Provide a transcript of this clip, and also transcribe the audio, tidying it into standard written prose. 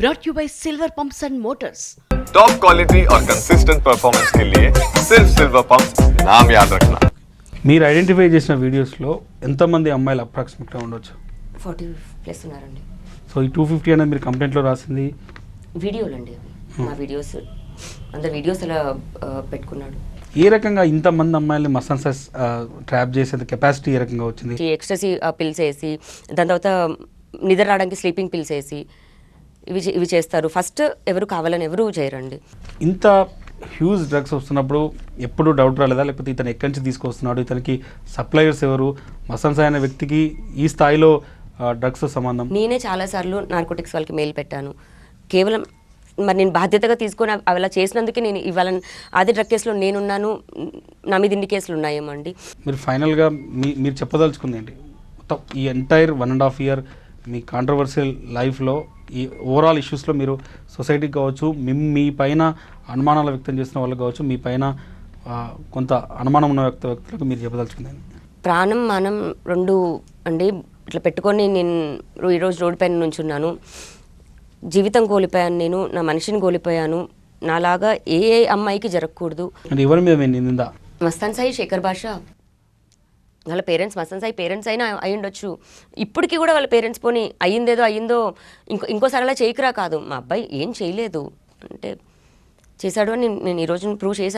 brought you by Silver Pumps and Motors. Top quality और consistent performance के लिए सिर्फ सिल्वर पंप्स नाम याद रखना. మీరు ఐడెంటిఫై చేసిన వీడియోస్లో ఎంతమంది అమ్మాయిలు అప్రాక్సిమేట్గా ఉండొచ్చు? 40+ ఉన్నారండి. సో ఈ 250 అనేది మీరు కంప్లైంట్లో రాసింది వీడియోలు అండి అవి నా వీడియోస్ అందరు వీడియోస్ అలా పెట్టుకున్నాడు. ఏ రకంగా ఇంతమంది అమ్మాయిల్ని మసాజ్ ట్రాప్ చేసేంత కెపాసిటీ ఏ రకంగా వచ్చింది? ఎక్స్ట్రసీ పిల్స్ వేసి దాని తర్వాత నిద్ర రావడానికి స్లీపింగ్ పిల్స్ వేసి ఇవి చేస్తారు. ఫస్ట్ ఎవరు కావాలని ఎవరు చేయరండి. ఇంత హ్యూజ్ డ్రగ్స్ వస్తున్నప్పుడు ఎప్పుడు డౌట్ రాలేదా? లేకపోతే ఇతను ఎక్కడి నుంచి తీసుకొస్తున్నాడు, ఇతనికి సప్లయర్స్ ఎవరు, మసన్స్ అయిన వ్యక్తికి ఈ స్థాయిలో డ్రగ్స్ సంబంధం? నేనే చాలాసార్లు నార్కోటిక్స్ వాళ్ళకి మెయిల్ పెట్టాను. కేవలం మరి నేను బాధ్యతగా తీసుకొని అలా చేసినందుకే నేను ఇవాళ అదే డ్రగ్ కేసులో నేనున్నాను. నా మీద ఇన్ని కేసులు ఉన్నాయేమో అండి. మీరు ఫైనల్గా మీరు చెప్పదలుచుకుంది ఏంటి? మొత్తం ఈ ఎంటైర్ 1.5 year మీ కాంట్రవర్షియల్ లైఫ్లో ఈ ఓవరాల్ ఇష్యూస్లో మీరు సొసైటీకి కావచ్చు, మీ పైన అనుమానాలు వ్యక్తం చేసిన వాళ్ళకి కావచ్చు, మీ పైన కొంత అనుమానం ఉన్న వ్యక్తులకు మీరు చెప్పదలుచుకుందండి. ప్రాణం మానం రెండు అండి ఇట్లా పెట్టుకొని నేను ఈరోజు రోడ్డు పైన నుంచున్నాను. జీవితం కోల్పోయాను, నేను నా మనిషిని కోల్పోయాను. నాలాగా ఏ అమ్మాయికి జరగకూడదు. అంటే ఎవరి మీద నిందా? మస్తాన్ సాయి, శేఖర్ భాష వాళ్ళ పేరెంట్స్, మస్తాన్ సాయి పేరెంట్స్ అయినా అయి ఉండొచ్చు. ఇప్పటికీ కూడా వాళ్ళ పేరెంట్స్ పోనీ అయ్యిందో ఇంకోసారి అలా చేయకురా కాదు, మా అబ్బాయి ఏం చేయలేదు అంటే చేశాడు అని నేను ఈరోజు ప్రూవ్ చేశాను.